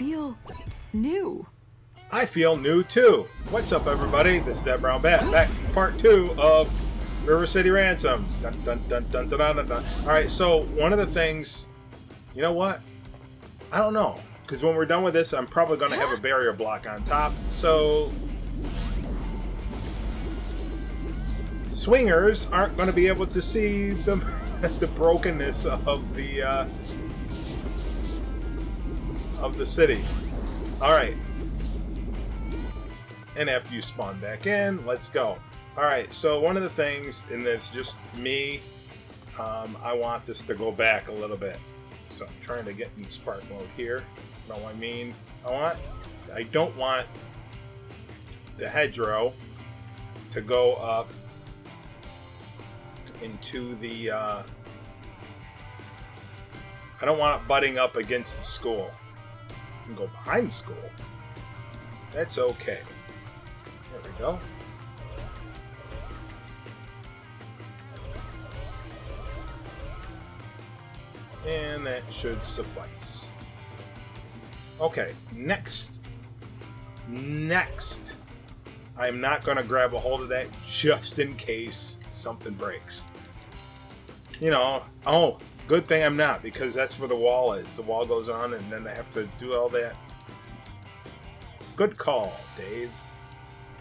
feel new. I feel new too. What's up, everybody? This is that Brown Bat. Back to part 2 of River City Ransom. Dun, dun, dun, dun, dun, dun, dun. All right, so one of the things, you know what? I don't know, because when we're done with this, I'm probably going to have a barrier block on top. So swingers aren't going to be able to see the the brokenness of the city. All right. And after you spawn back in, let's go. All right, so one of the things, and it's just me, I want this to go back a little bit. So I'm trying to get in spark mode here. You know what I mean? I don't want the hedgerow to go up into the, I don't want it butting up against the school. You can go behind school. That's okay. There we go. And that should suffice. Okay, next. I'm not going to grab a hold of that just in case something breaks. You know, oh, good thing I'm not, because that's where the wall is. The wall goes on and then I have to do all that. Good call, Dave.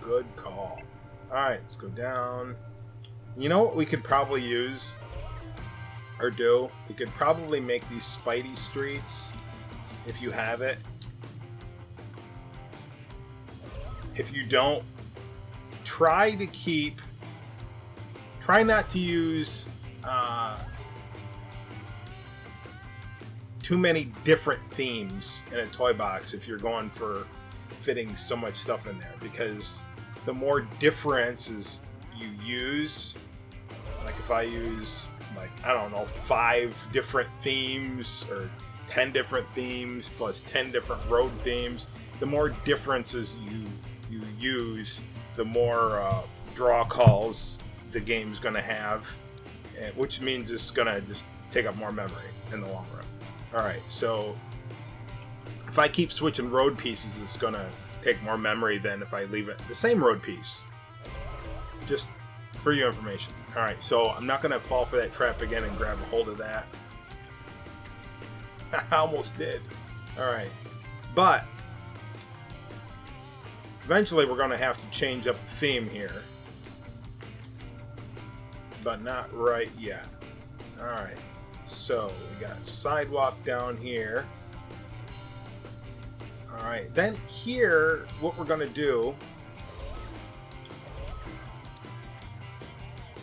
Good call. Alright, let's go down. You know what we could probably use? Or do? We could probably make these Spidey streets, if you have it. If you don't, try not to use too many different themes in a toy box if you're going for fitting so much stuff in there, because the more differences you use, like if I use, like, I don't know, 5 different themes or 10 different themes plus 10 different road themes, the more differences you use, the more draw calls the game's going to have, which means it's going to just take up more memory in the long run. Alright, so if I keep switching road pieces, it's going to take more memory than if I leave it the same road piece. Just for your information. Alright, so I'm not going to fall for that trap again and grab a hold of that. I almost did. Alright. But eventually we're going to have to change up the theme here. But not right yet. Alright. So we got sidewalk down here. Alright, then here, what we're going to do,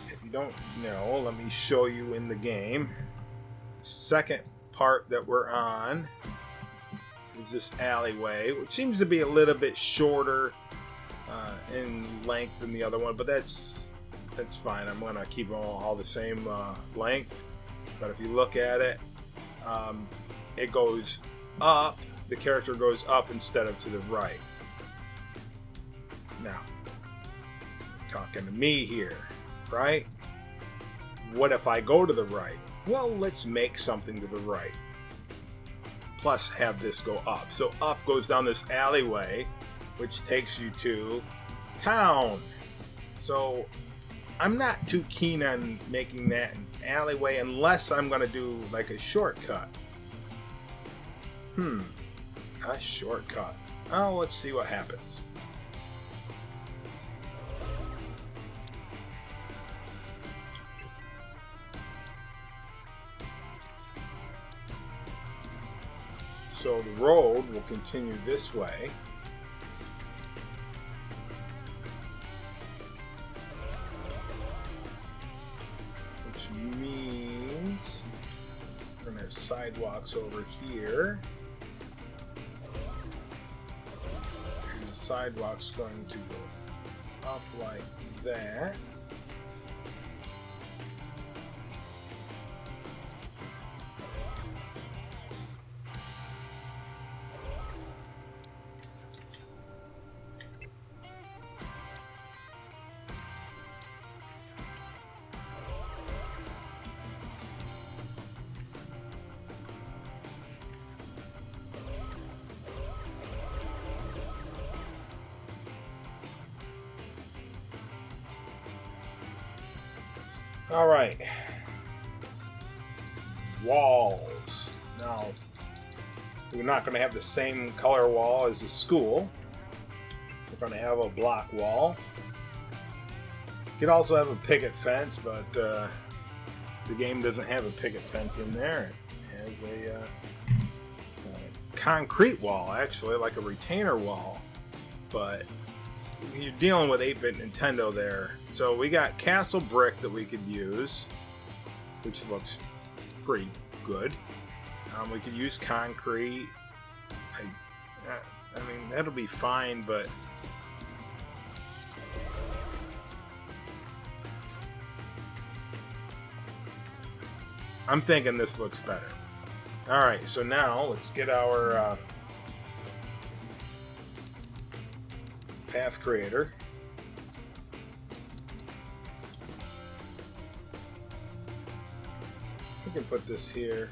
if you don't know, let me show you in the game. Second part that we're on is this alleyway, which seems to be a little bit shorter in length than the other one, but that's fine. I'm going to keep them all the same length. But if you look at it, it goes up. The character goes up instead of to the right. Now, talking to me here, right? What if I go to the right? Well, let's make something to the right. Plus have this go up. So up goes down this alleyway, which takes you to town. So I'm not too keen on making that an alleyway unless I'm going to do like a shortcut. A shortcut. Oh, let's see what happens. So the road will continue this way. Which means we're going to have sidewalks over here. Sidewalk's going to go up like that. All right. Walls. Now, we're not going to have the same color wall as the school. We're going to have a block wall. You could also have a picket fence, but the game doesn't have a picket fence in there. It has a concrete wall, actually, like a retainer wall. But you're dealing with 8-bit Nintendo there. So we got castle brick that we could use, which looks pretty good. We could use concrete. I mean, that'll be fine, but I'm thinking this looks better. Alright, so now let's get our path creator. We can put this here.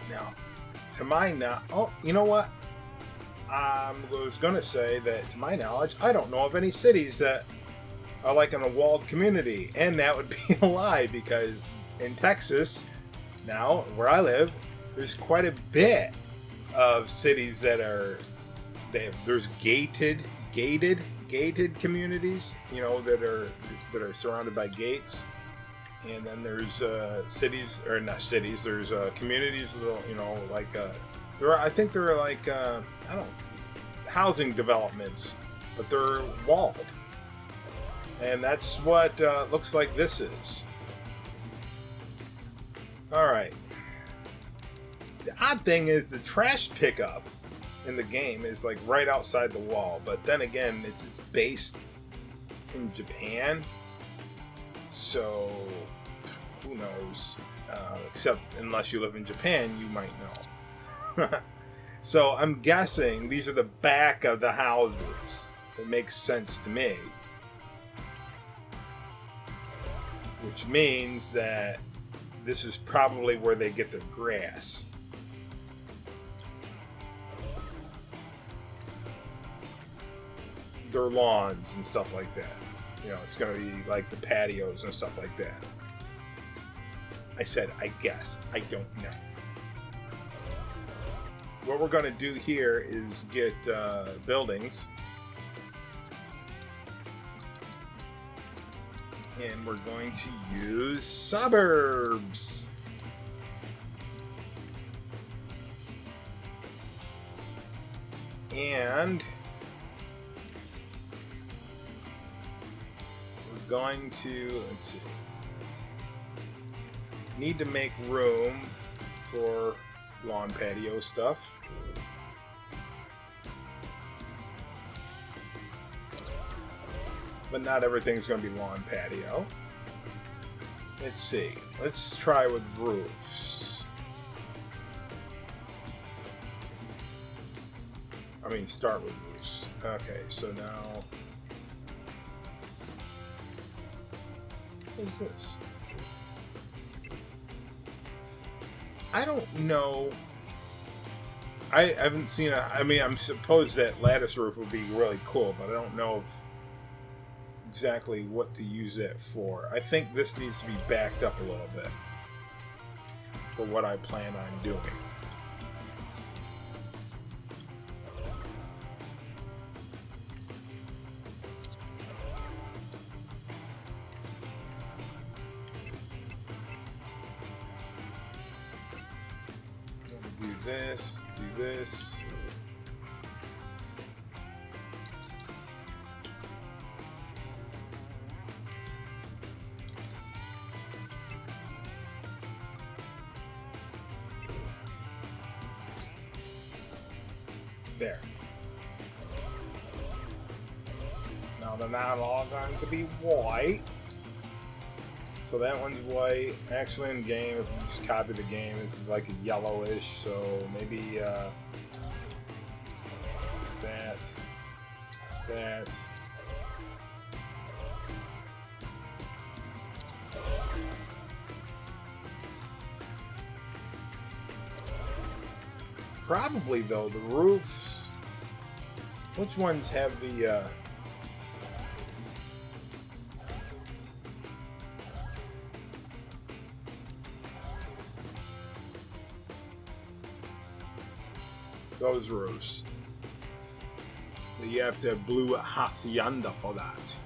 Now, to my knowledge, oh, you know what? I was going to say that to my knowledge, I don't know of any cities that are like in a walled community, and that would be a lie because in Texas, now where I live, there's quite a bit of cities that are there's gated communities, you know, that are surrounded by gates. And then there's cities, or not cities, there's communities, you know, like, I think there are like, I don't know, housing developments, but they're walled. And that's what looks like this is. Alright. The odd thing is the trash pickup in the game is like right outside the wall, but then again, it's based in Japan. So, who knows? Except unless you live in Japan, you might know. So, I'm guessing these are the back of the houses. It makes sense to me. Which means that this is probably where they get their grass. Their lawns and stuff like that. You know, it's going to be like the patios and stuff like that. I said, I guess. I don't know. What we're going to do here is get buildings. And we're going to use suburbs. And going to, let's see, need to make room for lawn patio stuff. But not everything's going to be lawn patio. Let's see, let's try with roofs. I mean, start with roofs. Okay, so now, what is this? I don't know. I haven't seen I mean, I'm supposed that lattice roof would be really cool, but I don't know exactly what to use that for. I think this needs to be backed up a little bit for what I plan on doing. Do this, do this. There. Now they're not all going to be white. So that one's white. Actually, in the game, if you just copy the game, it's like a yellowish. So maybe that. Probably though the roofs. Which ones have the? Those roofs. You have to have blue hacienda for that.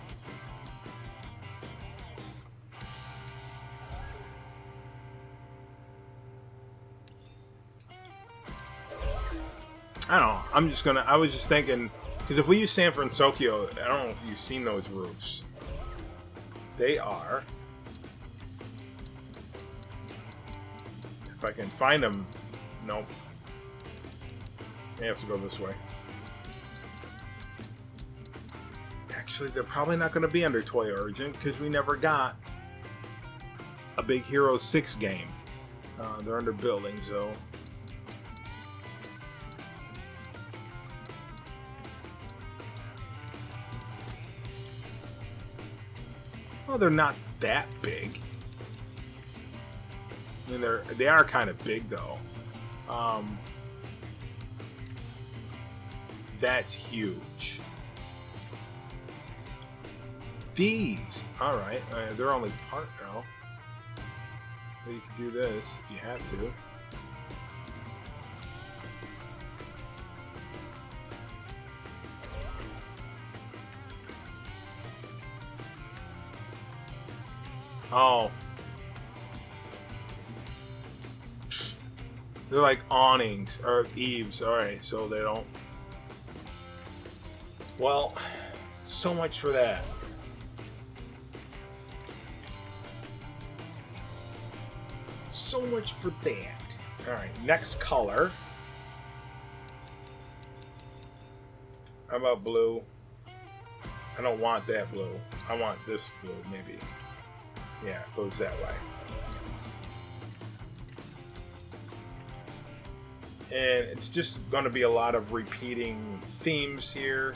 I don't know. I'm just gonna. I was just thinking because if we use San Francisco, I don't know if you've seen those roofs. They are. If I can find them, nope. I have to go this way. Actually, they're probably not going to be under Toy Origin because we never got a Big Hero 6 game. They're under building, so. Well, they're not that big. I mean, they are kind of big though. That's huge. These, all right, they're only part now. But you can do this if you have to. Oh. They're like awnings or eaves. Alright, so they don't. Well, so much for that. So much for that. Alright, next color. How about blue? I don't want that blue. I want this blue, maybe. Yeah, it goes that way. And it's just going to be a lot of repeating themes here.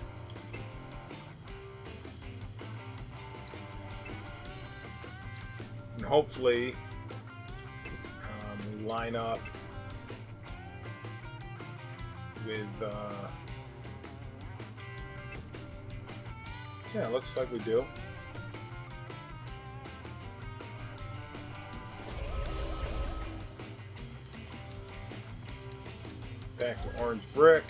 And hopefully we line up with yeah, it looks like we do. Back to orange brick.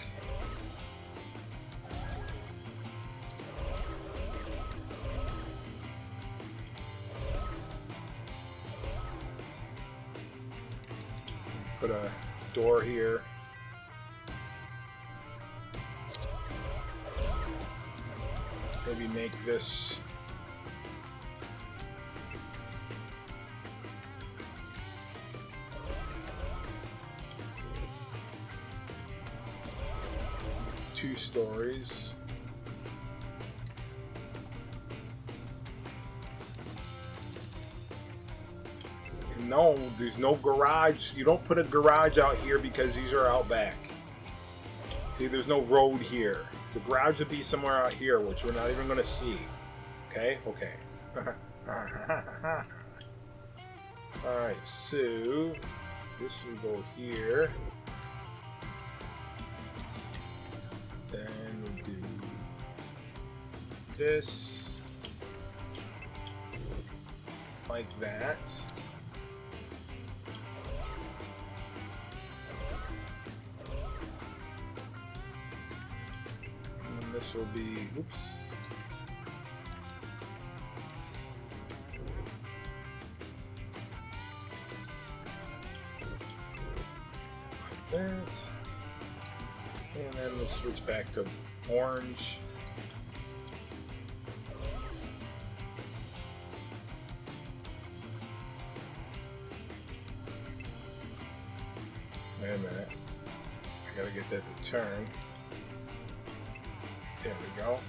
Put a door here. Maybe make this two stories. No, there's no garage. You don't put a garage out here because these are out back. See, there's no road here. The garage would be somewhere out here, which we're not even going to see. Okay? Okay. Alright, so this will go here. Then we'll do this. Like that. This will be, oops. Like that. And then we'll switch back to orange. Wait a minute. I gotta get that to turn. There we go.